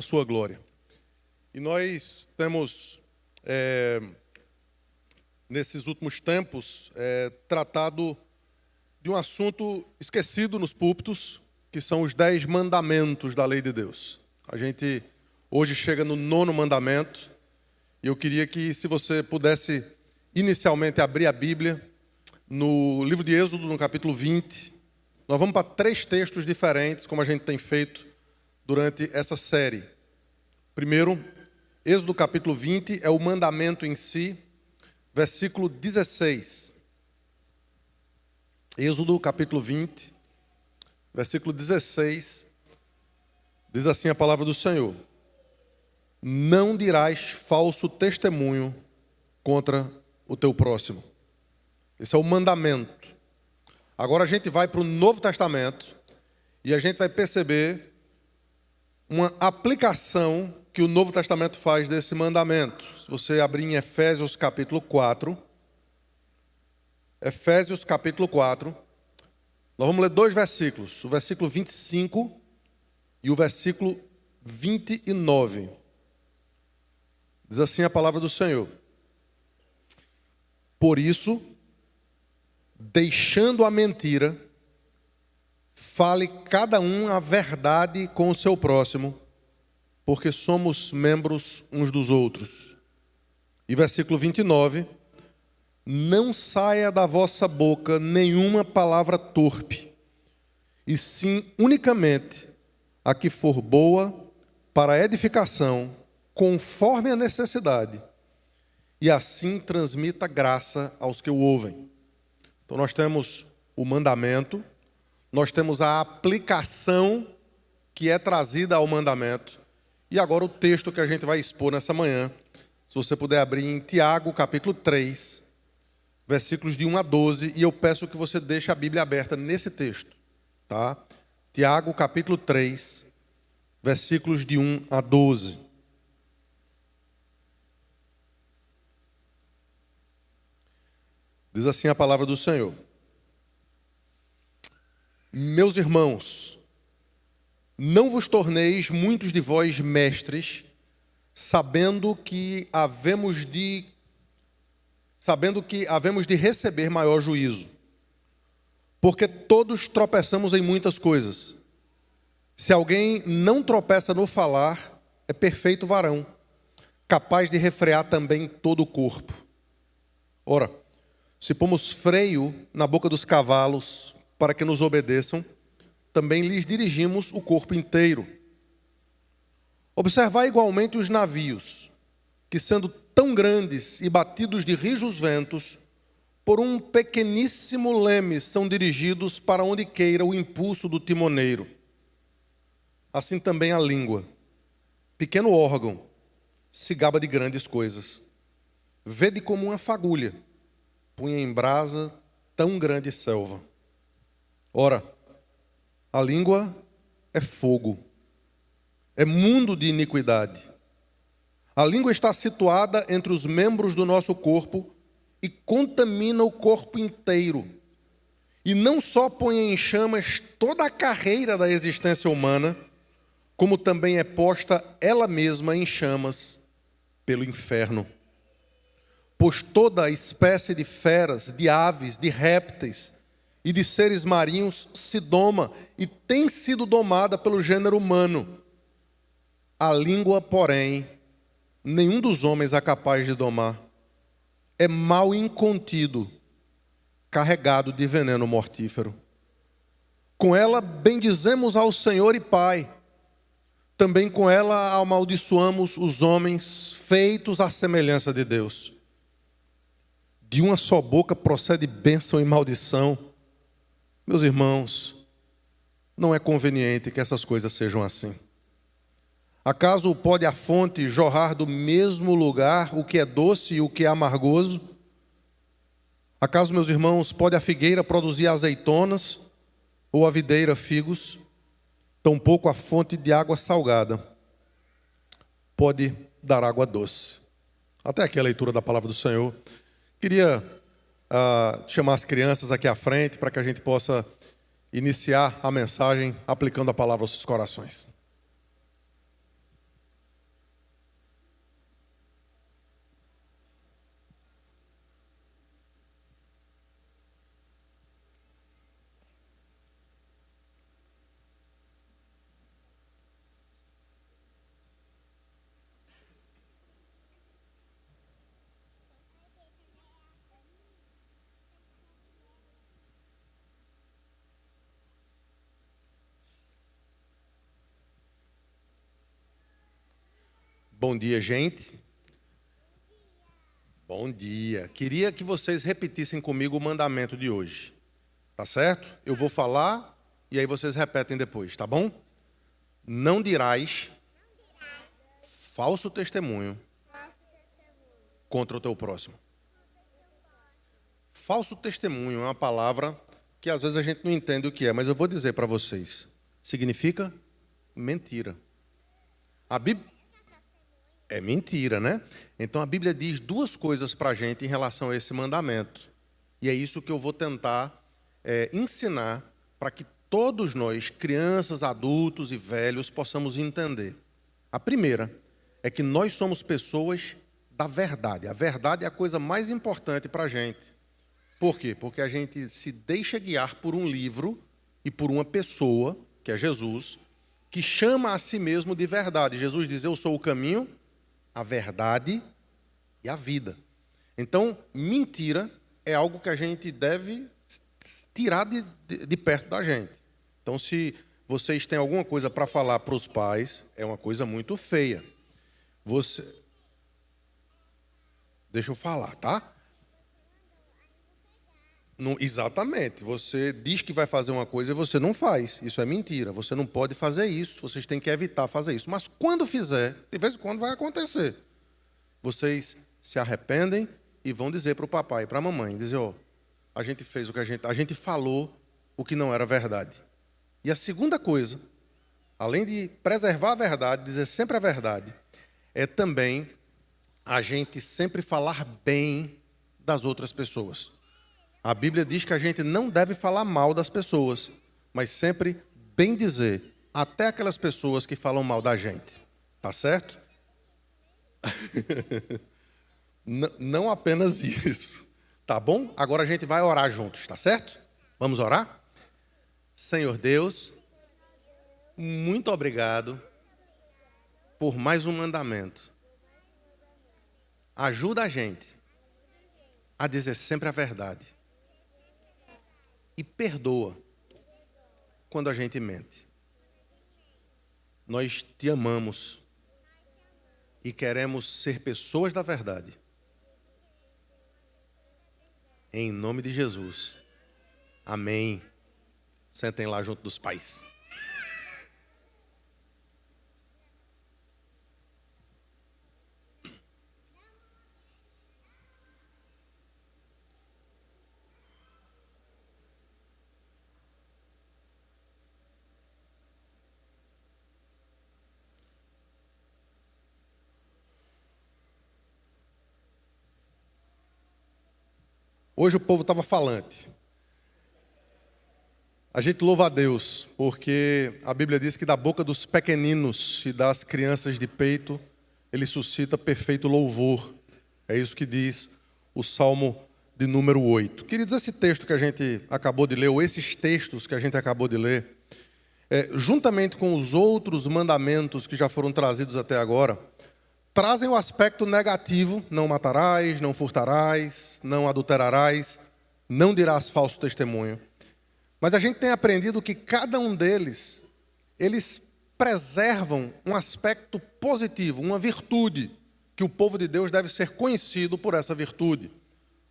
sua glória. E nós temos, nesses últimos tempos, tratado de um assunto esquecido nos púlpitos, que são os 10 mandamentos da lei de Deus. A gente hoje chega no 9º mandamento, e eu queria que, se você pudesse inicialmente abrir a Bíblia, no livro de Êxodo, no capítulo 20, nós vamos para 3 textos diferentes, como a gente tem feito durante essa série. Primeiro, Êxodo capítulo 20 é o mandamento em si, versículo 16. Êxodo capítulo 20, versículo 16, diz assim a palavra do Senhor: não dirás falso testemunho contra o teu próximo. Esse é o mandamento. Agora a gente vai para o Novo Testamento e a gente vai perceber uma aplicação que o Novo Testamento faz desse mandamento. Se você abrir em Efésios capítulo 4, Efésios capítulo 4, nós vamos ler 2 versículos, o versículo 25 e o versículo 29. Diz assim a palavra do Senhor: por isso, deixando a mentira, fale cada um a verdade com o seu próximo, porque somos membros uns dos outros. E versículo 29, não saia da vossa boca nenhuma palavra torpe, e sim unicamente a que for boa para a edificação, conforme a necessidade, e assim transmita graça aos que o ouvem. Então nós temos o mandamento, nós temos a aplicação que é trazida ao mandamento, e agora o texto que a gente vai expor nessa manhã, se você puder abrir em Tiago capítulo 3, versículos de 1 a 12, e eu peço que você deixe a Bíblia aberta nesse texto, tá? Tiago capítulo 3, versículos de 1 a 12. Diz assim a palavra do Senhor: meus irmãos, não vos torneis muitos de vós mestres, sabendo que havemos de receber maior juízo. Porque todos tropeçamos em muitas coisas. Se alguém não tropeça no falar, é perfeito varão, capaz de refrear também todo o corpo. Ora, se pomos freio na boca dos cavalos para que nos obedeçam, também lhes dirigimos o corpo inteiro. Observai igualmente os navios, que sendo tão grandes e batidos de rijos ventos, por um pequeníssimo leme são dirigidos para onde queira o impulso do timoneiro. Assim também a língua, pequeno órgão, se gaba de grandes coisas. Vede como uma fagulha punha em brasa tão grande selva. Ora, a língua é fogo, é mundo de iniquidade. A língua está situada entre os membros do nosso corpo e contamina o corpo inteiro. E não só põe em chamas toda a carreira da existência humana, como também é posta ela mesma em chamas pelo inferno. Pois toda a espécie de feras, de aves, de répteis e de seres marinhos se doma e tem sido domada pelo gênero humano. A língua, porém, nenhum dos homens é capaz de domar. É mal incontido, carregado de veneno mortífero. Com ela bendizemos ao Senhor e Pai. Também com ela amaldiçoamos os homens feitos à semelhança de Deus. De uma só boca procede bênção e maldição. Meus irmãos, não é conveniente que essas coisas sejam assim. Acaso pode a fonte jorrar do mesmo lugar o que é doce e o que é amargoso? Acaso, meus irmãos, pode a figueira produzir azeitonas ou a videira figos? Tampouco a fonte de água salgada pode dar água doce. Até aqui a leitura da palavra do Senhor. Queria chamar as crianças aqui à frente para que a gente possa iniciar a mensagem aplicando a palavra aos seus corações. Bom dia, gente. Bom dia. Queria que vocês repetissem comigo o mandamento de hoje. Tá certo? Eu vou falar e aí vocês repetem depois, tá bom? Não dirás falso testemunho contra o teu próximo. Falso testemunho é uma palavra que às vezes a gente não entende o que é, mas eu vou dizer para vocês. Significa mentira. A Bíblia é mentira, né? Então a Bíblia diz duas coisas para a gente em relação a esse mandamento. E é isso que eu vou tentar ensinar para que todos nós, crianças, adultos e velhos, possamos entender. A primeira é que nós somos pessoas da verdade. A verdade é a coisa mais importante para a gente. Por quê? Porque a gente se deixa guiar por um livro e por uma pessoa, que é Jesus, que chama a si mesmo de verdade. Jesus diz, eu sou o caminho, a verdade e a vida. Então, mentira é algo que a gente deve tirar de perto da gente. Então, se vocês têm alguma coisa para falar para os pais, é uma coisa muito feia. Deixa eu falar, tá? Não, exatamente. Você diz que vai fazer uma coisa e você não faz. Isso é mentira. Você não pode fazer isso. Vocês têm que evitar fazer isso. Mas quando fizer, de vez em quando vai acontecer. Vocês se arrependem e vão dizer para o papai e para a mamãe, dizer, ó, a gente fez o que a gente falou o que não era verdade. E a segunda coisa, além de preservar a verdade, dizer sempre a verdade, é também a gente sempre falar bem das outras pessoas. A Bíblia diz que a gente não deve falar mal das pessoas, mas sempre bem dizer, até aquelas pessoas que falam mal da gente. Tá certo? Não apenas isso. Tá bom? Agora a gente vai orar juntos, tá certo? Vamos orar? Senhor Deus, muito obrigado por mais um mandamento. Ajuda a gente a dizer sempre a verdade. E perdoa quando a gente mente. Nós te amamos e queremos ser pessoas da verdade. Em nome de Jesus. Amém. Sentem lá junto dos pais. Hoje o povo estava falante. A gente louva a Deus, porque a Bíblia diz que da boca dos pequeninos e das crianças de peito, ele suscita perfeito louvor. É isso que diz o Salmo de número 8. Queridos, esse texto que a gente acabou de ler, ou esses textos que a gente acabou de ler, juntamente com os outros mandamentos que já foram trazidos até agora, trazem o aspecto negativo, não matarás, não furtarás, não adulterarás, não dirás falso testemunho. Mas a gente tem aprendido que cada um deles, eles preservam um aspecto positivo, uma virtude, que o povo de Deus deve ser conhecido por essa virtude.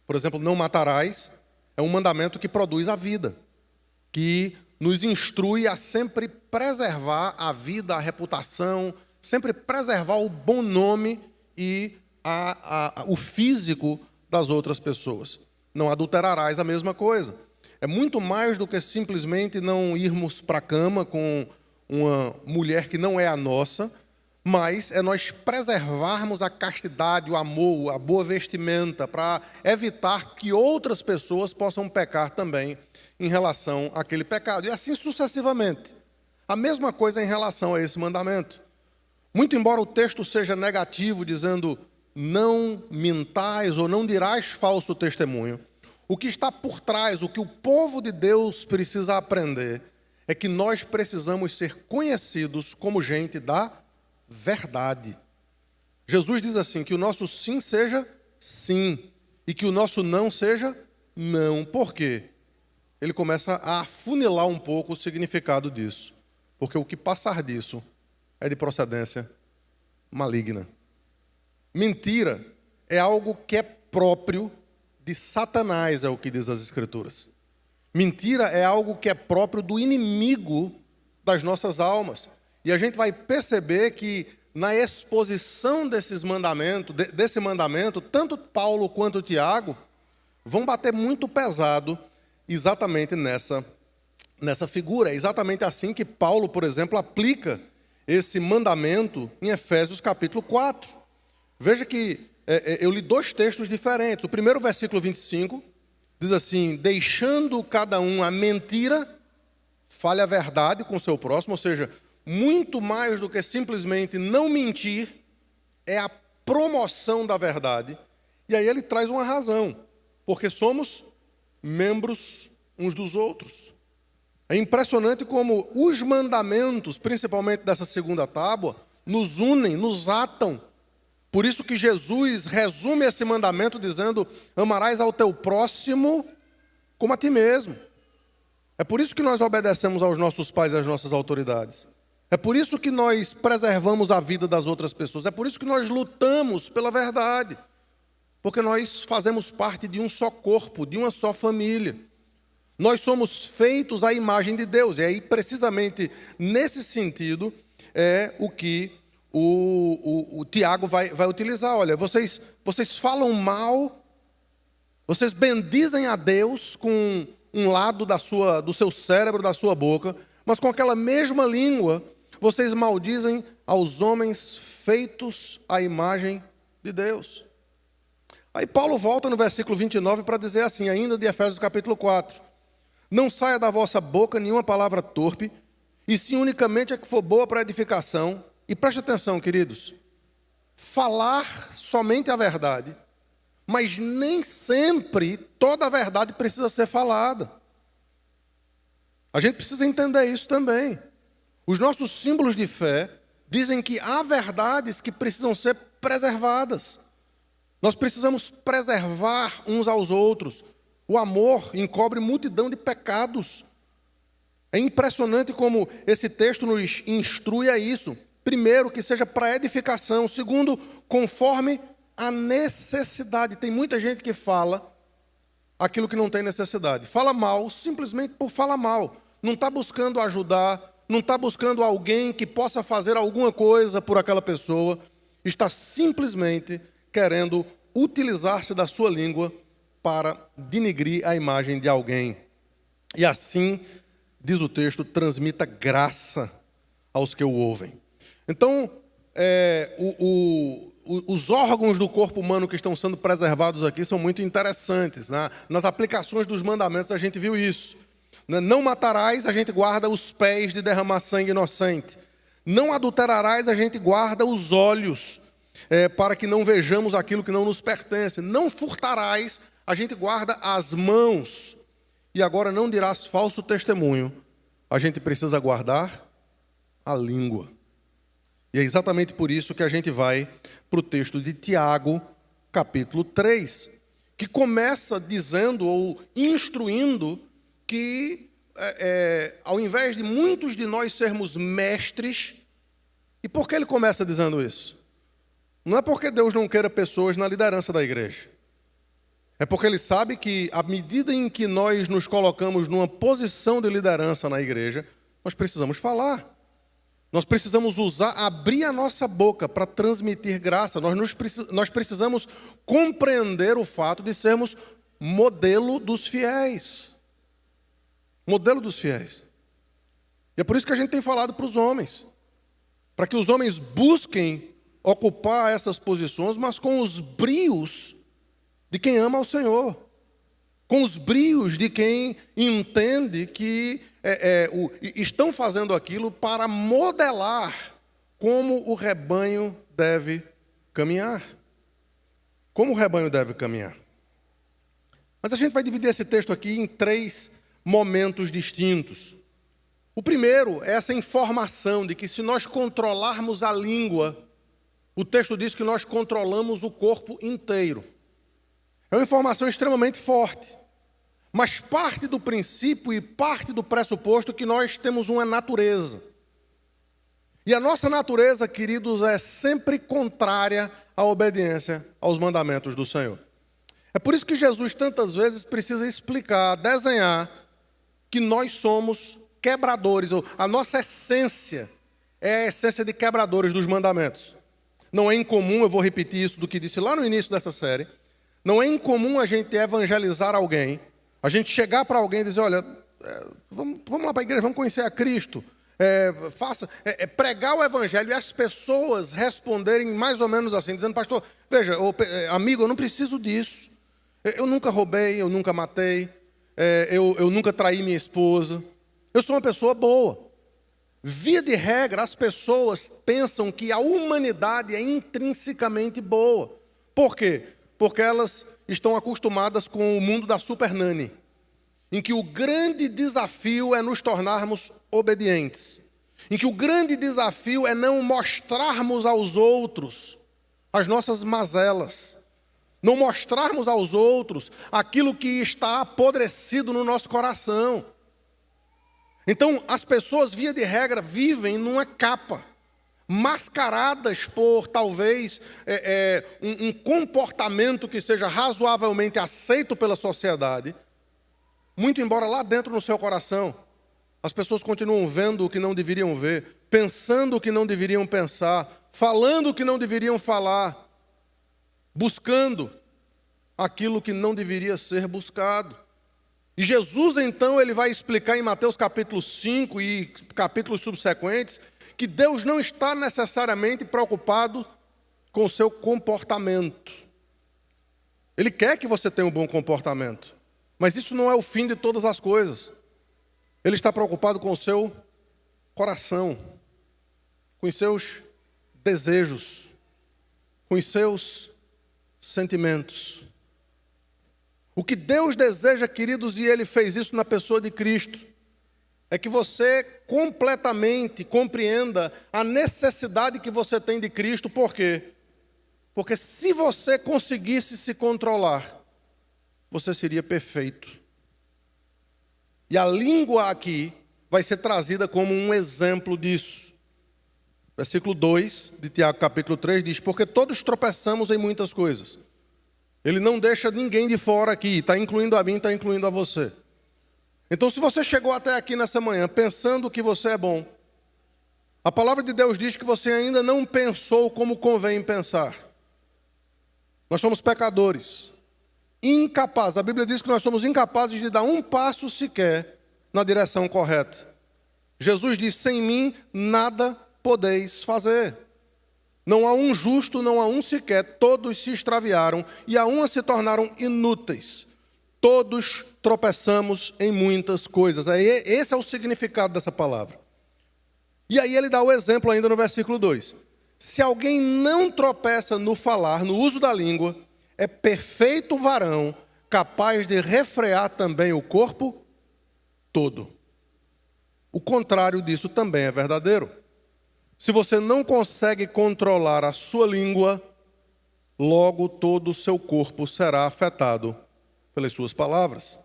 Por exemplo, não matarás é um mandamento que produz a vida, que nos instrui a sempre preservar a vida, a reputação, sempre preservar o bom nome e o físico das outras pessoas. Não adulterarás, a mesma coisa. É muito mais do que simplesmente não irmos para a cama com uma mulher que não é a nossa, mas é nós preservarmos a castidade, o amor, a boa vestimenta, para evitar que outras pessoas possam pecar também em relação àquele pecado. E assim sucessivamente. A mesma coisa em relação a esse mandamento. Muito embora o texto seja negativo, dizendo não mintais ou não dirás falso testemunho, o que está por trás, o que o povo de Deus precisa aprender, é que nós precisamos ser conhecidos como gente da verdade. Jesus diz assim, que o nosso sim seja sim, e que o nosso não seja não. Por quê? Ele começa a afunilar um pouco o significado disso, porque o que passar disso é de procedência maligna. Mentira é algo que é próprio de Satanás, é o que diz as Escrituras. Mentira é algo que é próprio do inimigo das nossas almas. E a gente vai perceber que na exposição desse mandamento, tanto Paulo quanto Tiago vão bater muito pesado exatamente nessa figura. É exatamente assim que Paulo, por exemplo, aplica esse mandamento em Efésios capítulo 4. Veja que eu li dois textos diferentes. O primeiro, versículo 25, diz assim: deixando cada um a mentira, fale a verdade com o seu próximo. Ou seja, muito mais do que simplesmente não mentir, é a promoção da verdade. E aí ele traz uma razão, porque somos membros uns dos outros. É impressionante como os mandamentos, principalmente dessa segunda tábua, nos unem, nos atam. Por isso que Jesus resume esse mandamento dizendo: amarás ao teu próximo como a ti mesmo. É por isso que nós obedecemos aos nossos pais e às nossas autoridades. É por isso que nós preservamos a vida das outras pessoas. É por isso que nós lutamos pela verdade. Porque nós fazemos parte de um só corpo, de uma só família. Nós somos feitos à imagem de Deus. E aí, precisamente nesse sentido, é o que o Tiago vai utilizar. Olha, vocês falam mal, vocês bendizem a Deus com um lado do seu cérebro, da sua boca, mas com aquela mesma língua, vocês maldizem aos homens feitos à imagem de Deus. Aí Paulo volta no versículo 29 para dizer assim, ainda de Efésios capítulo 4. Não saia da vossa boca nenhuma palavra torpe, e sim unicamente a que for boa para edificação. E preste atenção, queridos, falar somente a verdade, mas nem sempre toda a verdade precisa ser falada. A gente precisa entender isso também. Os nossos símbolos de fé dizem que há verdades que precisam ser preservadas. Nós precisamos preservar uns aos outros. O amor encobre multidão de pecados. É impressionante como esse texto nos instrui a isso. Primeiro, que seja para edificação. Segundo, conforme a necessidade. Tem muita gente que fala aquilo que não tem necessidade. Fala mal simplesmente por falar mal. Não está buscando ajudar, não está buscando alguém que possa fazer alguma coisa por aquela pessoa. Está simplesmente querendo utilizar-se da sua língua para denigrir a imagem de alguém. E assim, diz o texto, transmita graça aos que o ouvem. Então, os órgãos do corpo humano que estão sendo preservados aqui são muito interessantes. Né? Nas aplicações dos mandamentos a gente viu isso. Não matarás, a gente guarda os pés de derramar sangue inocente. Não adulterarás, a gente guarda os olhos para que não vejamos aquilo que não nos pertence. Não furtarás, a gente guarda as mãos. E agora não dirás falso testemunho. A gente precisa guardar a língua. E é exatamente por isso que a gente vai para o texto de Tiago, capítulo 3, que começa dizendo ou instruindo que, ao invés de muitos de nós sermos mestres, e por que ele começa dizendo isso? Não é porque Deus não queira pessoas na liderança da igreja. É porque ele sabe que, à medida em que nós nos colocamos numa posição de liderança na igreja, nós precisamos falar. Nós precisamos abrir a nossa boca para transmitir graça. Nós precisamos compreender o fato de sermos modelo dos fiéis. Modelo dos fiéis. E é por isso que a gente tem falado para os homens. Para que os homens busquem ocupar essas posições, mas com os brios de quem ama ao Senhor. Com os brios de quem entende que estão fazendo aquilo para modelar como o rebanho deve caminhar. Como o rebanho deve caminhar. Mas a gente vai dividir esse texto aqui em 3 momentos distintos. O primeiro é essa informação de que se nós controlarmos a língua, o texto diz que nós controlamos o corpo inteiro. É uma informação extremamente forte. Mas parte do princípio e parte do pressuposto que nós temos uma natureza. E a nossa natureza, queridos, é sempre contrária à obediência aos mandamentos do Senhor. É por isso que Jesus tantas vezes precisa explicar, desenhar, que nós somos quebradores. A nossa essência é a essência de quebradores dos mandamentos. Não é incomum, eu vou repetir isso do que disse lá no início dessa série, não é incomum a gente evangelizar alguém, a gente chegar para alguém e dizer, olha, vamos lá para a igreja, vamos conhecer a Cristo. Pregar o evangelho e as pessoas responderem mais ou menos assim, dizendo, pastor, veja, amigo, eu não preciso disso. Eu nunca roubei, eu nunca matei, eu nunca traí minha esposa. Eu sou uma pessoa boa. Via de regra, as pessoas pensam que a humanidade é intrinsecamente boa. Por quê? Porque elas estão acostumadas com o mundo da super nani, em que o grande desafio é nos tornarmos obedientes, em que o grande desafio é não mostrarmos aos outros as nossas mazelas, não mostrarmos aos outros aquilo que está apodrecido no nosso coração. Então, as pessoas, via de regra, vivem numa capa, mascaradas por, talvez, um comportamento que seja razoavelmente aceito pela sociedade, muito embora lá dentro no seu coração, as pessoas continuam vendo o que não deveriam ver, pensando o que não deveriam pensar, falando o que não deveriam falar, buscando aquilo que não deveria ser buscado. E Jesus, então, ele vai explicar em Mateus capítulo 5 e capítulos subsequentes, que Deus não está necessariamente preocupado com o seu comportamento. Ele quer que você tenha um bom comportamento, mas isso não é o fim de todas as coisas. Ele está preocupado com o seu coração, com os seus desejos, com os seus sentimentos. O que Deus deseja, queridos, e Ele fez isso na pessoa de Cristo, é que você completamente compreenda a necessidade que você tem de Cristo. Por quê? Porque se você conseguisse se controlar, você seria perfeito. E a língua aqui vai ser trazida como um exemplo disso. Versículo 2 de Tiago capítulo 3 diz, porque todos tropeçamos em muitas coisas. Ele não deixa ninguém de fora aqui, está incluindo a mim, está incluindo a você. Então, se você chegou até aqui nessa manhã pensando que você é bom, a palavra de Deus diz que você ainda não pensou como convém pensar. Nós somos pecadores, incapazes. A Bíblia diz que nós somos incapazes de dar um passo sequer na direção correta. Jesus diz, sem mim nada podeis fazer. Não há um justo, não há um sequer, todos se extraviaram e a uma se tornaram inúteis. Todos tropeçamos em muitas coisas. Esse é o significado dessa palavra. E aí ele dá o exemplo ainda no versículo 2. Se alguém não tropeça no falar, no uso da língua, é perfeito varão, capaz de refrear também o corpo todo. O contrário disso também é verdadeiro. Se você não consegue controlar a sua língua, logo todo o seu corpo será afetado pelas suas palavras.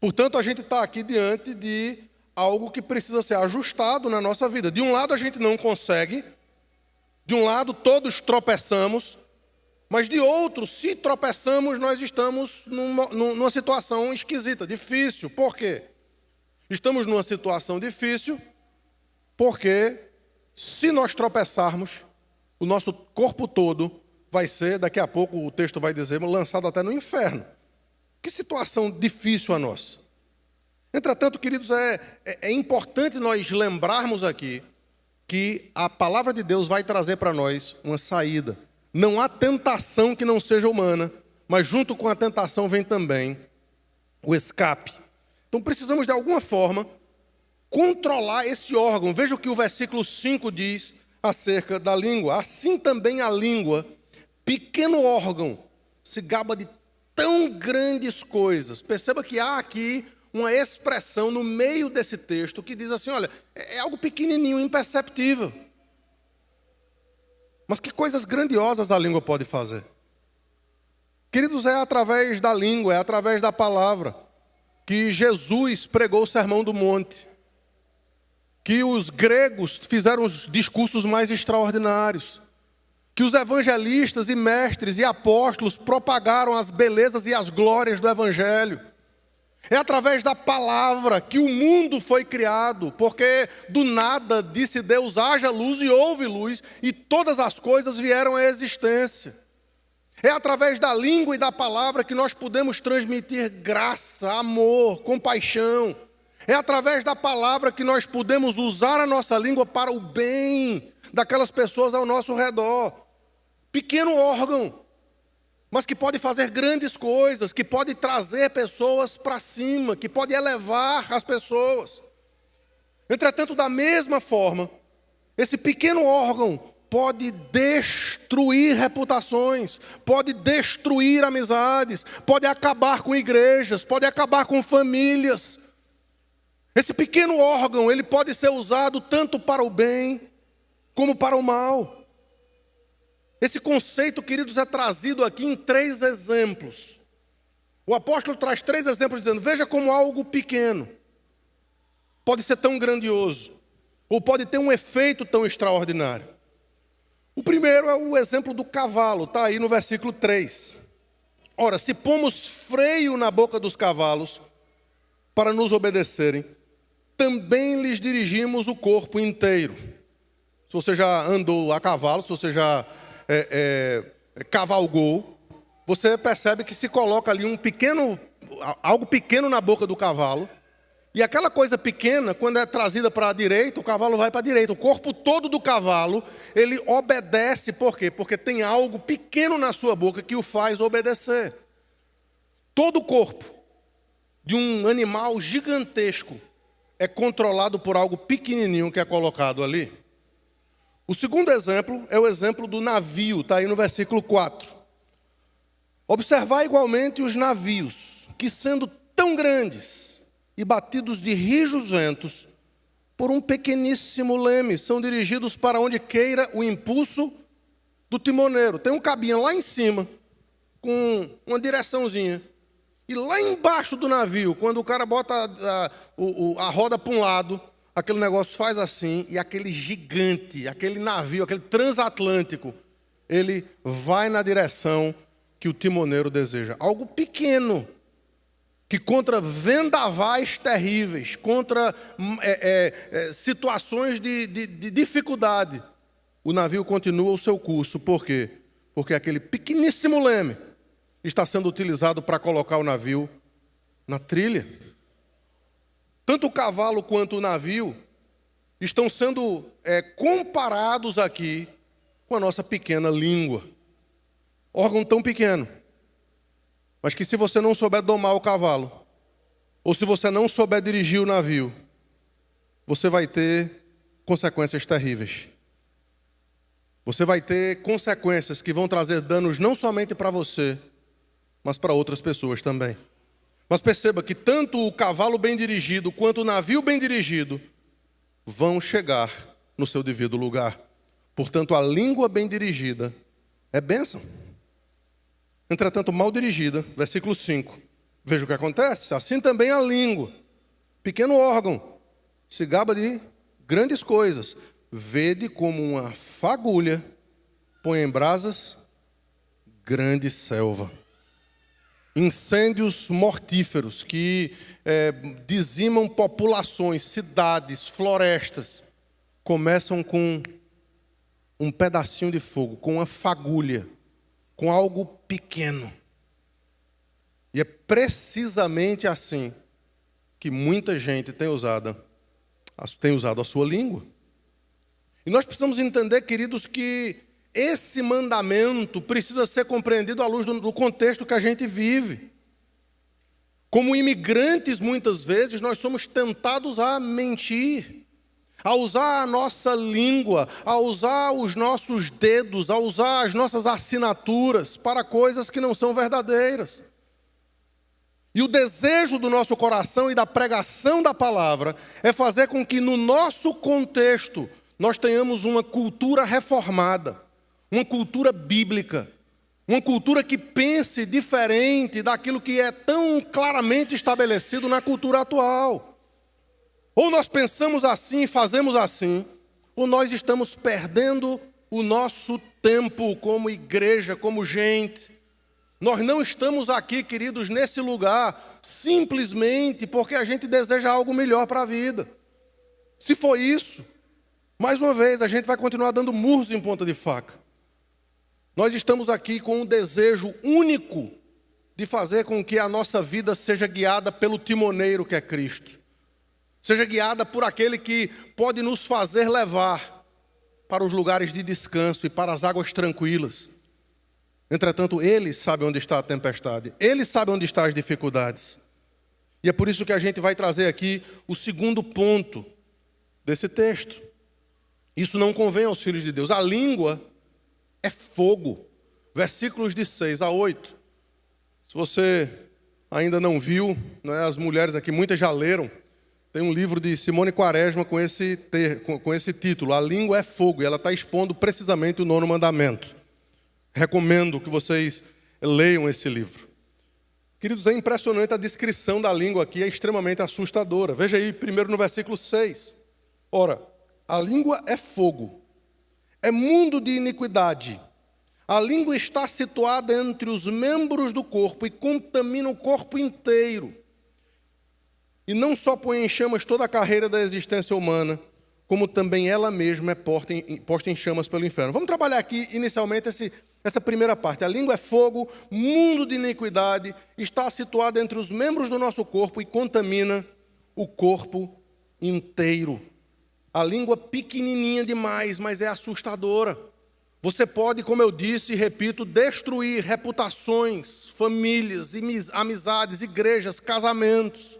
Portanto, a gente está aqui diante de algo que precisa ser ajustado na nossa vida. De um lado, a gente não consegue. De um lado, todos tropeçamos. Mas de outro, se tropeçamos, nós estamos numa situação esquisita, difícil. Por quê? Estamos numa situação difícil porque, se nós tropeçarmos, o nosso corpo todo vai ser, daqui a pouco o texto vai dizer, lançado até no inferno. Que situação difícil a nossa. Entretanto, queridos, é importante nós lembrarmos aqui que a palavra de Deus vai trazer para nós uma saída. Não há tentação que não seja humana, mas junto com a tentação vem também o escape. Então precisamos de alguma forma controlar esse órgão. Veja o que o versículo 5 diz acerca da língua. Assim também a língua, pequeno órgão, se gaba de tão grandes coisas. Perceba que há aqui uma expressão no meio desse texto que diz assim, olha, é algo pequenininho, imperceptível. Mas que coisas grandiosas a língua pode fazer. Queridos, é através da língua, é através da palavra que Jesus pregou o Sermão do Monte. que os gregos fizeram os discursos mais extraordinários, que os evangelistas e mestres e apóstolos propagaram as belezas e as glórias do Evangelho. É através da palavra que o mundo foi criado, porque do nada disse Deus: haja luz, e houve luz, e todas as coisas vieram à existência. É através da língua e da palavra que nós podemos transmitir graça, amor, compaixão. É através da palavra que nós podemos usar a nossa língua para o bem daquelas pessoas ao nosso redor. Pequeno órgão, mas que pode fazer grandes coisas, que pode trazer pessoas para cima, que pode elevar as pessoas. Entretanto, da mesma forma, esse pequeno órgão pode destruir reputações, pode destruir amizades, pode acabar com igrejas, pode acabar com famílias. Esse pequeno órgão, ele pode ser usado tanto para o bem como para o mal. Esse conceito, queridos, é trazido aqui em 3 exemplos. O apóstolo traz 3 exemplos dizendo: veja como algo pequeno pode ser tão grandioso, ou pode ter um efeito tão extraordinário. O primeiro é o exemplo do cavalo, está aí no versículo 3. Ora, se pomos freio na boca dos cavalos para nos obedecerem, também lhes dirigimos o corpo inteiro. Se você já andou a cavalo, se você já cavalgou, você percebe que se coloca ali algo pequeno na boca do cavalo, e aquela coisa pequena, quando é trazida para a direita, o cavalo vai para a direita. O corpo todo do cavalo, ele obedece. Por quê? Porque tem algo pequeno na sua boca que o faz obedecer. Todo o corpo de um animal gigantesco é controlado por algo pequenininho que é colocado ali. O segundo exemplo é o exemplo do navio, está aí no versículo 4. Observar igualmente os navios, que sendo tão grandes e batidos de rijos ventos, por um pequeníssimo leme, são dirigidos para onde queira o impulso do timoneiro. Tem um cabinho lá em cima, com uma direçãozinha. E lá embaixo do navio, quando o cara bota a roda para um lado, aquele negócio faz assim, e aquele gigante, aquele navio, aquele transatlântico, ele vai na direção que o timoneiro deseja. Algo pequeno, que contra vendavais terríveis, contra situações de dificuldade, o navio continua o seu curso. Por quê? Porque aquele pequeníssimo leme está sendo utilizado para colocar o navio na trilha. Tanto o cavalo quanto o navio estão sendo comparados aqui com a nossa pequena língua. Órgão tão pequeno, mas que se você não souber domar o cavalo, ou se você não souber dirigir o navio, você vai ter consequências terríveis. Você vai ter consequências que vão trazer danos não somente para você, mas para outras pessoas também. Mas perceba que tanto o cavalo bem dirigido quanto o navio bem dirigido vão chegar no seu devido lugar. Portanto, a língua bem dirigida é bênção. Entretanto, mal dirigida, versículo 5. Veja o que acontece. Assim também a língua, pequeno órgão, se gaba de grandes coisas. Vede como uma fagulha põe em brasas grande selva. Incêndios mortíferos que dizimam populações, cidades, florestas, começam com um pedacinho de fogo, com uma fagulha, com algo pequeno. E é precisamente assim que muita gente tem usado a sua língua. E nós precisamos entender, queridos, que esse mandamento precisa ser compreendido à luz do contexto que a gente vive. Como imigrantes, muitas vezes, nós somos tentados a mentir, a usar a nossa língua, a usar os nossos dedos, a usar as nossas assinaturas para coisas que não são verdadeiras. E o desejo do nosso coração e da pregação da palavra é fazer com que no nosso contexto nós tenhamos uma cultura reformada, uma cultura bíblica, uma cultura que pense diferente daquilo que é tão claramente estabelecido na cultura atual. Ou nós pensamos assim, fazemos assim, ou nós estamos perdendo o nosso tempo como igreja, como gente. Nós não estamos aqui, queridos, nesse lugar simplesmente porque a gente deseja algo melhor para a vida. Se for isso, mais uma vez, a gente vai continuar dando murros em ponta de faca. Nós estamos aqui com um desejo único de fazer com que a nossa vida seja guiada pelo timoneiro que é Cristo. Seja guiada por aquele que pode nos fazer levar para os lugares de descanso e para as águas tranquilas. Entretanto, Ele sabe onde está a tempestade. Ele sabe onde estão as dificuldades. E é por isso que a gente vai trazer aqui o segundo ponto desse texto. Isso não convém aos filhos de Deus. A língua é fogo. Versículos de 6 a 8. Se você ainda não viu, né, as mulheres aqui, muitas já leram. Tem um livro de Simone Quaresma com esse título, A Língua é Fogo, e ela está expondo precisamente o 9º mandamento. Recomendo que vocês leiam esse livro. Queridos, é impressionante a descrição da língua aqui, é extremamente assustadora. Veja aí, primeiro no versículo 6. Ora, a língua é fogo, é mundo de iniquidade. A língua está situada entre os membros do corpo e contamina o corpo inteiro. E não só põe em chamas toda a carreira da existência humana, como também ela mesma é posta em chamas pelo inferno. Vamos trabalhar aqui inicialmente essa primeira parte. A língua é fogo, mundo de iniquidade, está situada entre os membros do nosso corpo e contamina o corpo inteiro. A língua pequenininha demais, mas é assustadora. Você pode, como eu disse e repito, destruir reputações, famílias, amizades, igrejas, casamentos,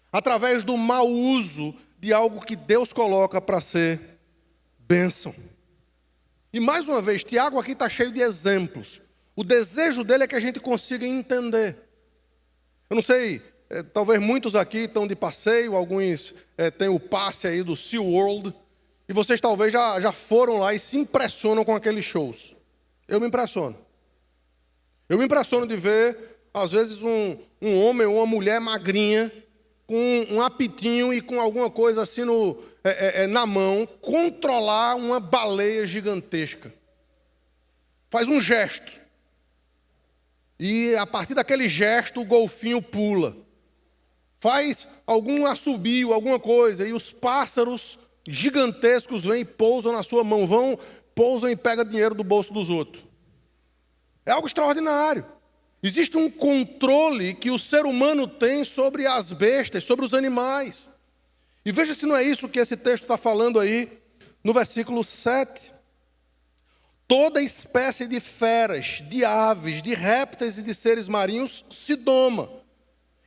através do mau uso de algo que Deus coloca para ser bênção. E mais uma vez, Tiago aqui está cheio de exemplos. O desejo dele é que a gente consiga entender. Eu não sei, talvez muitos aqui estão de passeio, alguns têm o passe aí do SeaWorld, e vocês talvez já foram lá e se impressionam com aqueles shows. Eu me impressiono. Eu me impressiono de ver, às vezes, um homem ou uma mulher magrinha, com um apitinho e com alguma coisa assim na mão, controlar uma baleia gigantesca. Faz um gesto. E a partir daquele gesto, o golfinho pula. Faz algum assobio, alguma coisa, e os pássaros gigantescos vêm e pousam na sua mão, pousam e pegam dinheiro do bolso dos outros. É algo extraordinário. Existe um controle que o ser humano tem sobre as bestas, sobre os animais. E veja se não é isso que esse texto está falando aí no versículo 7. Toda espécie de feras, de aves, de répteis e de seres marinhos se doma.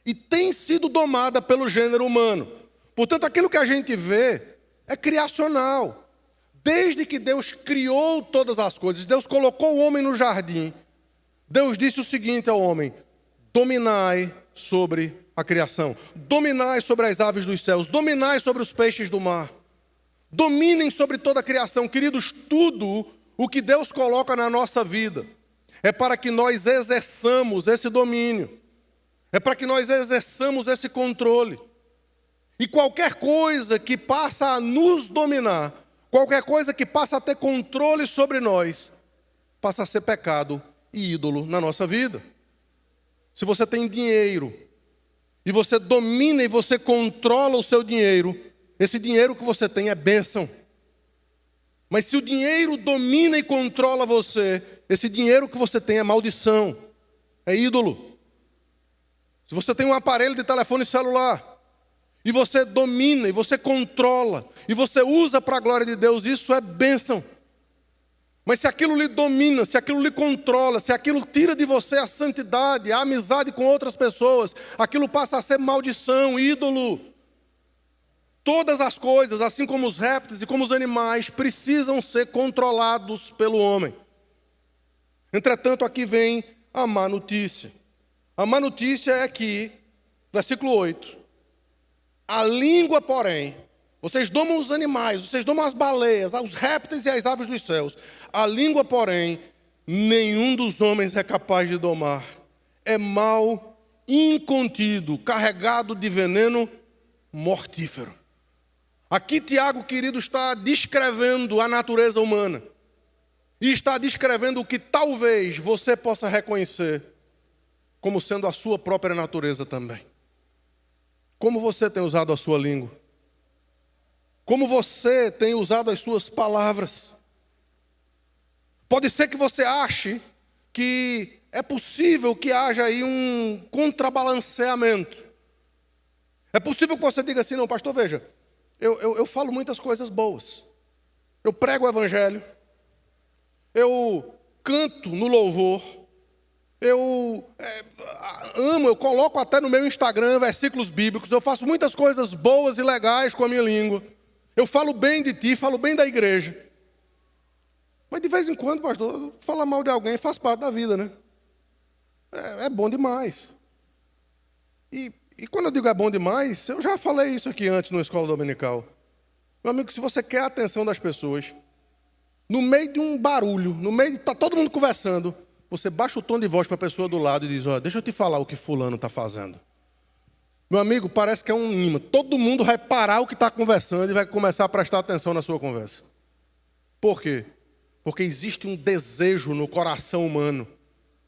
E tem sido domada pelo gênero humano. Portanto, aquilo que a gente vê é criacional. Desde que Deus criou todas as coisas, Deus colocou o homem no jardim, Deus disse o seguinte ao homem: dominai sobre a criação, dominai sobre as aves dos céus, dominai sobre os peixes do mar, dominem sobre toda a criação. Queridos, tudo o que Deus coloca na nossa vida é para que nós exerçamos esse domínio, é para que nós exerçamos esse controle. E qualquer coisa que passa a nos dominar, qualquer coisa que passa a ter controle sobre nós, passa a ser pecado e ídolo na nossa vida. Se você tem dinheiro e você domina e você controla o seu dinheiro, esse dinheiro que você tem é bênção. Mas se o dinheiro domina e controla você, esse dinheiro que você tem é maldição, é ídolo. Se você tem um aparelho de telefone celular e você domina e você controla e você usa para a glória de Deus, isso é bênção. Mas se aquilo lhe domina, se aquilo lhe controla, se aquilo tira de você a santidade, a amizade com outras pessoas, aquilo passa a ser maldição, ídolo. Todas as coisas, assim como os répteis e como os animais, precisam ser controlados pelo homem. Entretanto, aqui vem a má notícia. A má notícia é que, versículo 8, a língua, porém, vocês domam os animais, vocês domam as baleias, os répteis e as aves dos céus. A língua, porém, nenhum dos homens é capaz de domar. É mal incontido, carregado de veneno mortífero. Aqui Tiago, querido, está descrevendo a natureza humana. E está descrevendo o que talvez você possa reconhecer como sendo a sua própria natureza também. Como você tem usado a sua língua? Como você tem usado as suas palavras? Pode ser que você ache que é possível que haja aí um contrabalanceamento. É possível que você diga assim, não, pastor, veja, eu falo muitas coisas boas. Eu prego o evangelho. Eu canto no louvor. Eu amo, eu coloco até no meu Instagram versículos bíblicos. Eu faço muitas coisas boas e legais com a minha língua. Eu falo bem de ti, falo bem da igreja. Mas de vez em quando, pastor, falar mal de alguém faz parte da vida, né? É bom demais. E quando eu digo é bom demais, eu já falei isso aqui antes na escola dominical. Meu amigo, se você quer a atenção das pessoas, no meio de um barulho, no meio de tá todo mundo conversando, você baixa o tom de voz para a pessoa do lado e diz, olha, deixa eu te falar o que fulano está fazendo. Meu amigo, parece que é um imã. Todo mundo vai parar o que está conversando e vai começar a prestar atenção na sua conversa. Por quê? Porque existe um desejo no coração humano.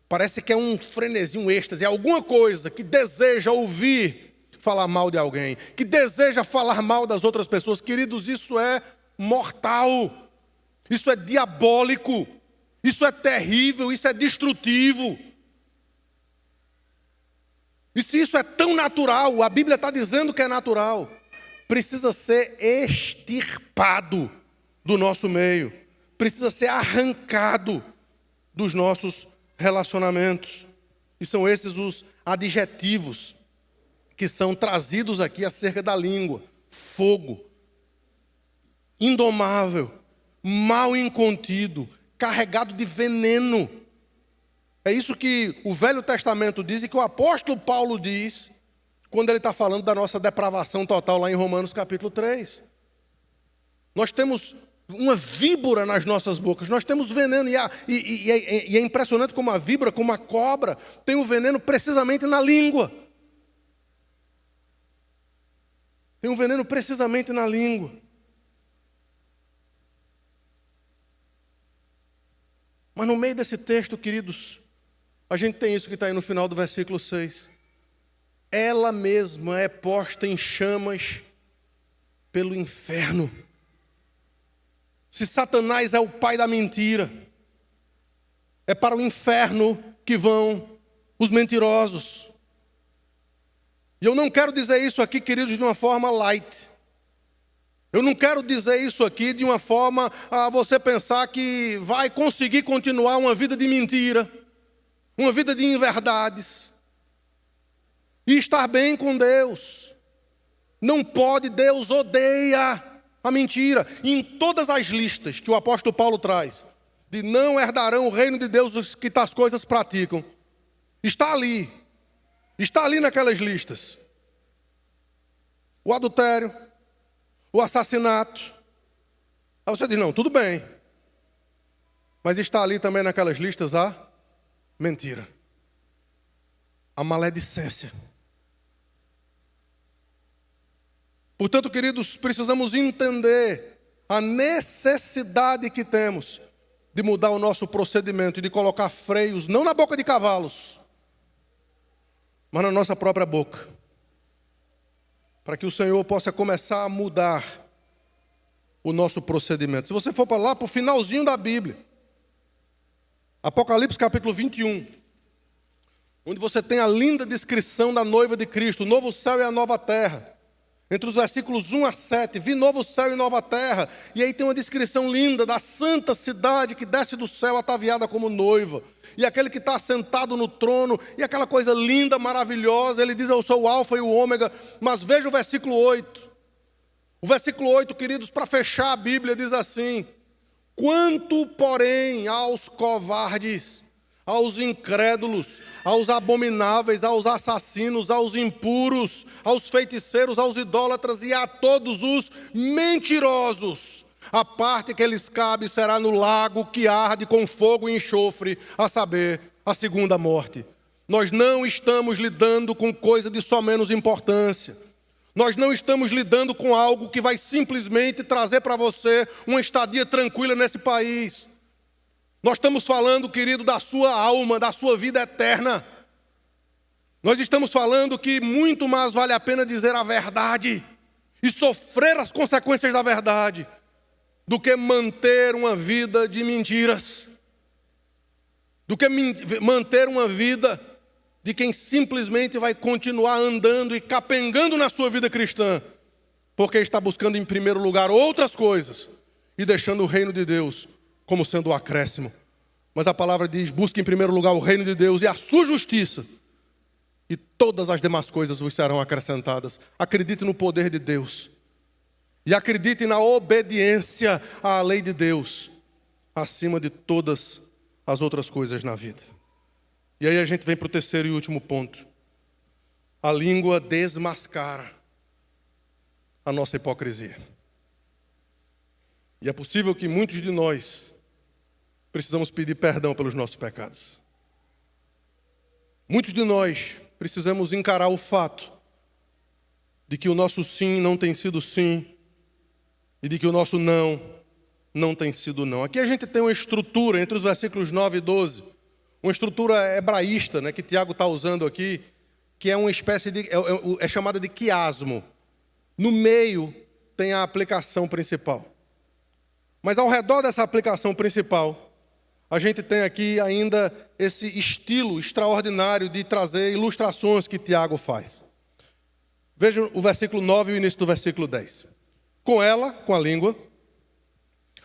Parece que é um frenesi, um êxtase, é alguma coisa que deseja ouvir falar mal de alguém, que deseja falar mal das outras pessoas. Queridos, isso é mortal, isso é diabólico, isso é terrível, isso é destrutivo. E se isso é tão natural, a Bíblia está dizendo que é natural, precisa ser extirpado do nosso meio, precisa ser arrancado dos nossos relacionamentos. E são esses os adjetivos que são trazidos aqui acerca da língua: fogo, indomável, mal incontido, carregado de veneno. É isso que o Velho Testamento diz e que o apóstolo Paulo diz quando ele está falando da nossa depravação total lá em Romanos capítulo 3. Nós temos uma víbora nas nossas bocas, nós temos veneno, e é impressionante como a víbora, como a cobra, tem o veneno precisamente na língua. Tem um veneno precisamente na língua. Mas no meio desse texto, queridos, a gente tem isso que está aí no final do versículo 6. Ela mesma é posta em chamas pelo inferno. Se Satanás é o pai da mentira, é para o inferno que vão os mentirosos. E eu não quero dizer isso aqui, queridos, de uma forma light. Eu não quero dizer isso aqui de uma forma a você pensar que vai conseguir continuar uma vida de mentira, uma vida de inverdades, e estar bem com Deus. Não pode, Deus odeia a mentira. E em todas as listas que o apóstolo Paulo traz, de não herdarão o reino de Deus os que tais coisas praticam, está ali naquelas listas. O adultério, o assassinato. Aí você diz, não, tudo bem. Mas está ali também naquelas listas a mentira, a maledicência. Portanto, queridos, precisamos entender a necessidade que temos de mudar o nosso procedimento e de colocar freios, não na boca de cavalos, mas na nossa própria boca, para que o Senhor possa começar a mudar o nosso procedimento. Se você for para lá, para o finalzinho da Bíblia, Apocalipse capítulo 21, onde você tem a linda descrição da noiva de Cristo, o novo céu e a nova terra. Entre os versículos 1 a 7, vi novo céu e nova terra. E aí tem uma descrição linda da santa cidade que desce do céu ataviada como noiva. E aquele que está sentado no trono, e aquela coisa linda, maravilhosa. Ele diz, eu sou o alfa e o ômega. Mas veja o versículo 8. O versículo 8, queridos, para fechar a Bíblia, diz assim: quanto, porém, aos covardes, aos incrédulos, aos abomináveis, aos assassinos, aos impuros, aos feiticeiros, aos idólatras e a todos os mentirosos, a parte que lhes cabe será no lago que arde com fogo e enxofre, a saber, a segunda morte. Nós não estamos lidando com coisa de só menos importância. Nós não estamos lidando com algo que vai simplesmente trazer para você uma estadia tranquila nesse país. Nós estamos falando, querido, da sua alma, da sua vida eterna. Nós estamos falando que muito mais vale a pena dizer a verdade e sofrer as consequências da verdade do que manter uma vida de mentiras, do que manter uma vida de quem simplesmente vai continuar andando e capengando na sua vida cristã, porque está buscando em primeiro lugar outras coisas e deixando o reino de Deus como sendo o acréscimo. Mas a palavra diz: busque em primeiro lugar o reino de Deus e a sua justiça, e todas as demais coisas vos serão acrescentadas. Acredite no poder de Deus e acredite na obediência à lei de Deus acima de todas as outras coisas na vida. E aí a gente vem para o terceiro e último ponto. A língua desmascara a nossa hipocrisia. E é possível que muitos de nós precisamos pedir perdão pelos nossos pecados. Muitos de nós precisamos encarar o fato de que o nosso sim não tem sido sim e de que o nosso não tem sido não. Aqui a gente tem uma estrutura entre os versículos 9 e 12, uma estrutura hebraísta, né, que Tiago está usando aqui, que é uma espécie de, é chamada de quiasmo. No meio tem a aplicação principal. Mas ao redor dessa aplicação principal, a gente tem aqui ainda esse estilo extraordinário de trazer ilustrações que Tiago faz. Veja o versículo 9 e o início do versículo 10. Com ela, com a língua,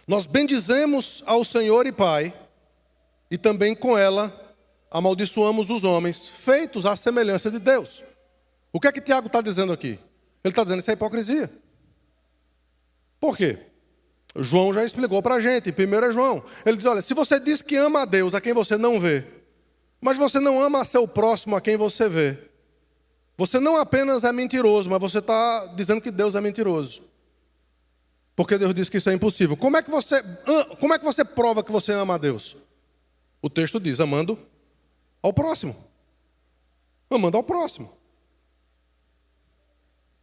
nós bendizemos ao Senhor e Pai, e também com ela amaldiçoamos os homens, feitos à semelhança de Deus. O que é que Tiago está dizendo aqui? Ele está dizendo: isso é hipocrisia. Por quê? João já explicou para a gente, primeiro é João. Ele diz: olha, se você diz que ama a Deus, a quem você não vê, mas você não ama a seu próximo, a quem você vê, você não apenas é mentiroso, mas você está dizendo que Deus é mentiroso. Porque Deus diz que isso é impossível. Como é que você prova que você ama a Deus? O texto diz: amando ao próximo. Amando ao próximo.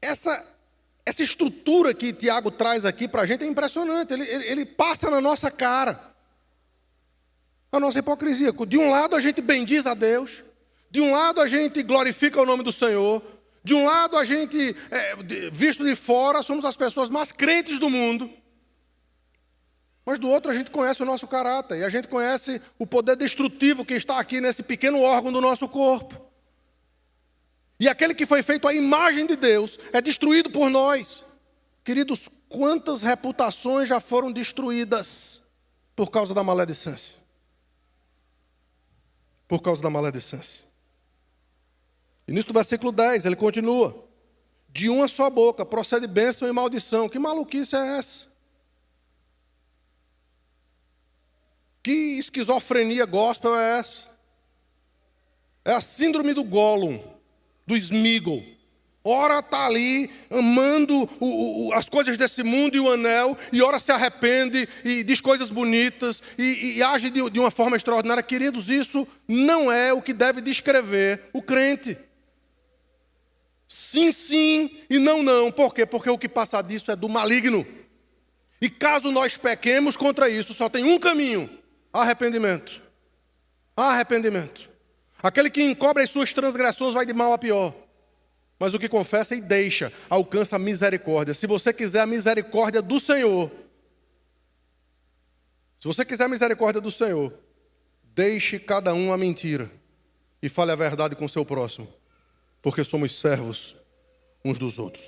Essa estrutura que Tiago traz aqui para a gente é impressionante. Ele passa na nossa cara a nossa hipocrisia. De um lado a gente bendiz a Deus, de um lado a gente glorifica o nome do Senhor, de um lado a gente, visto de fora, somos as pessoas mais crentes do mundo, mas do outro a gente conhece o nosso caráter, e a gente conhece o poder destrutivo que está aqui nesse pequeno órgão do nosso corpo. E aquele que foi feito à imagem de Deus é destruído por nós. Queridos, quantas reputações já foram destruídas por causa da maledicência? Por causa da maledicência. Início do versículo 10, ele continua: de uma só boca procede bênção e maldição. Que maluquice é essa? Que esquizofrenia gospel é essa? É a síndrome do Gollum, do Sméagol. Ora está ali amando as coisas desse mundo e o anel, e ora se arrepende e diz coisas bonitas e age de uma forma extraordinária. Queridos, isso não é o que deve descrever o crente. Sim, sim e não, não. Por quê? Porque o que passa disso é do maligno. E caso nós pequemos contra isso, só tem um caminho: arrependimento. Arrependimento. Aquele que encobre as suas transgressões vai de mal a pior. Mas o que confessa e deixa, alcança a misericórdia. Se você quiser a misericórdia do Senhor, deixe cada um a mentira e fale a verdade com o seu próximo, porque somos servos uns dos outros.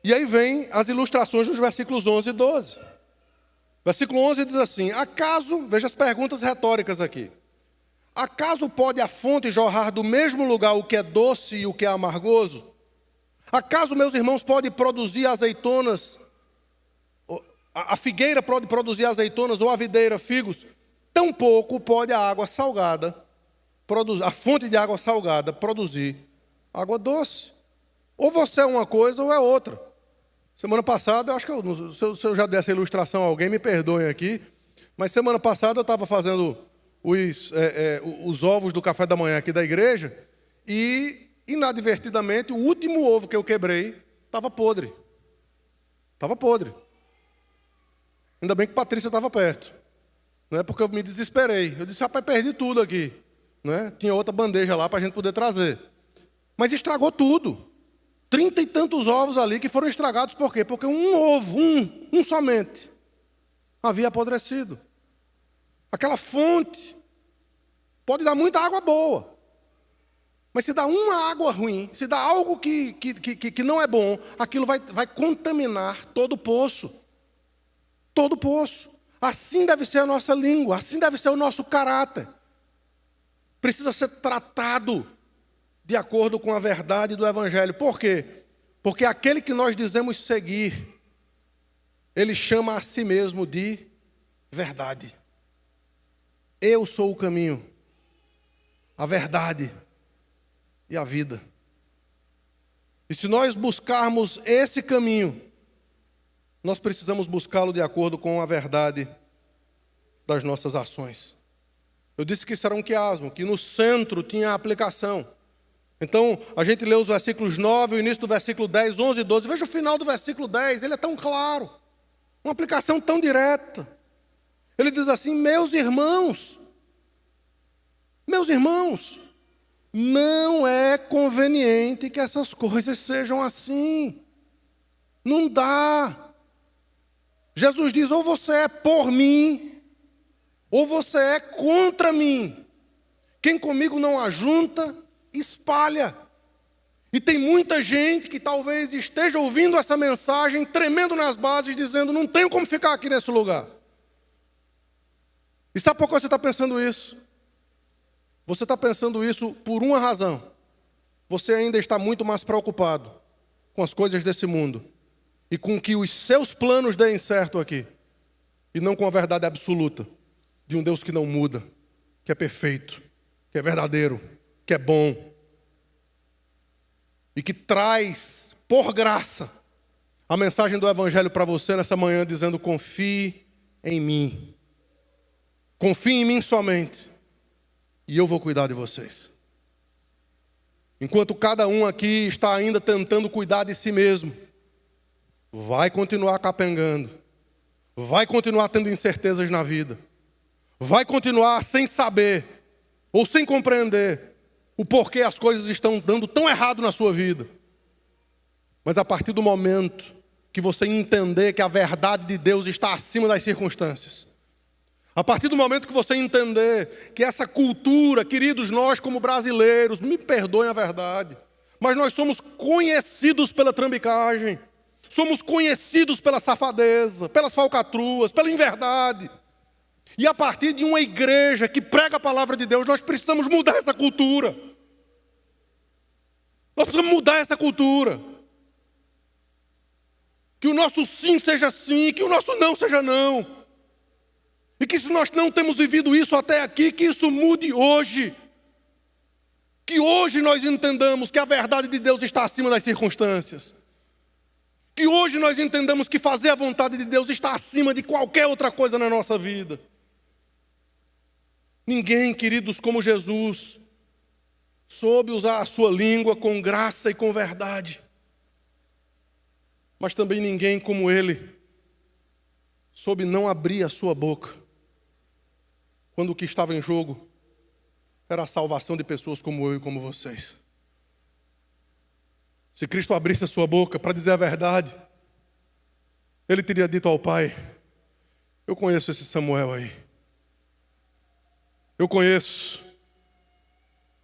E aí vem as ilustrações dos versículos 11 e 12. Versículo 11 diz assim: acaso, veja as perguntas retóricas aqui. Acaso pode a fonte jorrar do mesmo lugar o que é doce e o que é amargoso? Acaso, meus irmãos, pode produzir azeitonas, a figueira pode produzir azeitonas ou a videira figos? Tampouco pode a água salgada, a fonte de água salgada produzir água doce. Ou você é uma coisa ou é outra. Semana passada, eu acho que se eu já dei essa ilustração a alguém, me perdoem aqui, mas semana passada eu estava fazendo os ovos do café da manhã aqui da igreja, e inadvertidamente, o último ovo que eu quebrei estava podre. Estava podre. Ainda bem que Patrícia estava perto. Não é porque eu me desesperei. Eu disse, rapaz, perdi tudo aqui. Não é? Tinha outra bandeja lá para a gente poder trazer. Mas estragou tudo. 30 e tantos ovos ali que foram estragados por quê? Porque um ovo, um somente, havia apodrecido. Aquela fonte pode dar muita água boa. Mas se dá uma água ruim, se dá algo que não é bom, aquilo vai contaminar todo o poço. Todo o poço. Assim deve ser a nossa língua, assim deve ser o nosso caráter. Precisa ser tratado de acordo com a verdade do Evangelho. Por quê? Porque aquele que nós dizemos seguir, ele chama a si mesmo de verdade. Eu sou o caminho, a verdade e a vida. E se nós buscarmos esse caminho, nós precisamos buscá-lo de acordo com a verdade das nossas ações. Eu disse que isso era um quiasmo, que no centro tinha a aplicação. Então, a gente lê os versículos 9, o início do versículo 10, 11 e 12. Veja o final do versículo 10, ele é tão claro. Uma aplicação tão direta. Ele diz assim, meus irmãos, não é conveniente que essas coisas sejam assim. Não dá. Jesus diz, ou você é por mim, ou você é contra mim. Quem comigo não ajunta, espalha. E tem muita gente que talvez esteja ouvindo essa mensagem, tremendo nas bases, dizendo, não tenho como ficar aqui nesse lugar. E sabe por que você está pensando isso? Você está pensando isso por uma razão. Você ainda está muito mais preocupado com as coisas desse mundo e com que os seus planos deem certo aqui, e não com a verdade absoluta de um Deus que não muda, que é perfeito, que é verdadeiro, que é bom, e que traz, por graça, a mensagem do Evangelho para você nessa manhã, dizendo, confie em mim. Confie em mim somente, e eu vou cuidar de vocês. Enquanto cada um aqui está ainda tentando cuidar de si mesmo, vai continuar capengando, vai continuar tendo incertezas na vida, vai continuar sem saber ou sem compreender o porquê as coisas estão dando tão errado na sua vida. Mas a partir do momento que você entender que a verdade de Deus está acima das circunstâncias, a partir do momento que você entender que essa cultura, queridos, nós como brasileiros, me perdoem a verdade, mas nós somos conhecidos pela trambicagem, somos conhecidos pela safadeza, pelas falcatruas, pela inverdade. E a partir de uma igreja que prega a palavra de Deus, nós precisamos mudar essa cultura. Nós precisamos mudar essa cultura. Que o nosso sim seja sim, que o nosso não seja não. E que se nós não temos vivido isso até aqui, que isso mude hoje. Que hoje nós entendamos que a verdade de Deus está acima das circunstâncias. Que hoje nós entendamos que fazer a vontade de Deus está acima de qualquer outra coisa na nossa vida. Ninguém, queridos, como Jesus, soube usar a sua língua com graça e com verdade. Mas também ninguém como Ele soube não abrir a sua boca quando o que estava em jogo era a salvação de pessoas como eu e como vocês. Se Cristo abrisse a sua boca para dizer a verdade, Ele teria dito ao Pai, eu conheço esse Samuel aí. Eu conheço.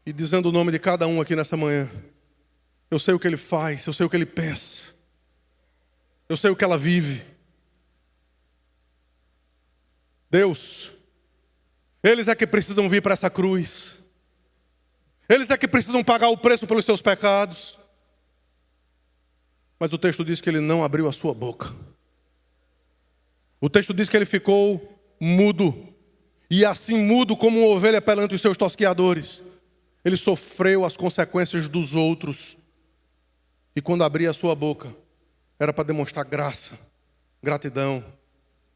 E dizendo o nome de cada um aqui nessa manhã, eu sei o que ele faz, eu sei o que ele pensa. Eu sei o que ela vive. Deus, eles é que precisam vir para essa cruz. Eles é que precisam pagar o preço pelos seus pecados. Mas o texto diz que ele não abriu a sua boca. O texto diz que ele ficou mudo. E assim mudo como uma ovelha perante os seus tosquiadores. Ele sofreu as consequências dos outros. E quando abria a sua boca, era para demonstrar graça, gratidão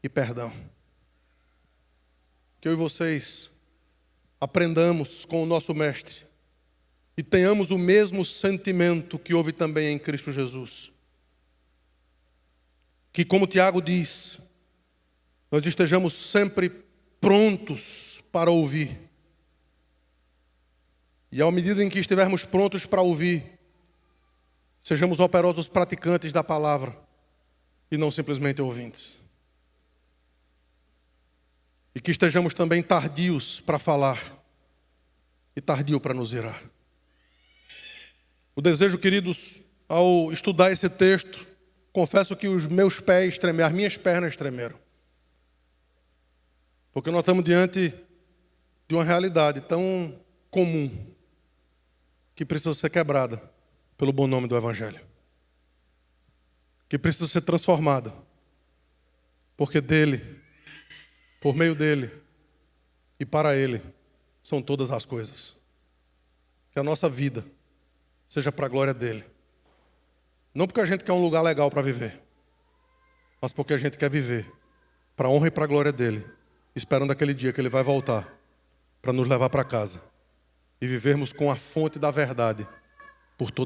e perdão. Que eu e vocês aprendamos com o nosso mestre e tenhamos o mesmo sentimento que houve também em Cristo Jesus. Que, como Tiago diz, nós estejamos sempre prontos para ouvir. E à medida em que estivermos prontos para ouvir, sejamos operosos praticantes da palavra e não simplesmente ouvintes. E que estejamos também tardios para falar e tardio para nos irar. O desejo, queridos, ao estudar esse texto, confesso que os meus pés tremeram, as minhas pernas tremeram. Porque nós estamos diante de uma realidade tão comum que precisa ser quebrada pelo bom nome do Evangelho. Que precisa ser transformada. Porque dele, por meio dele e para ele são todas as coisas. Que a nossa vida seja para a glória dele. Não porque a gente quer um lugar legal para viver, mas porque a gente quer viver para a honra e para a glória dele, esperando aquele dia que ele vai voltar para nos levar para casa e vivermos com a fonte da verdade por toda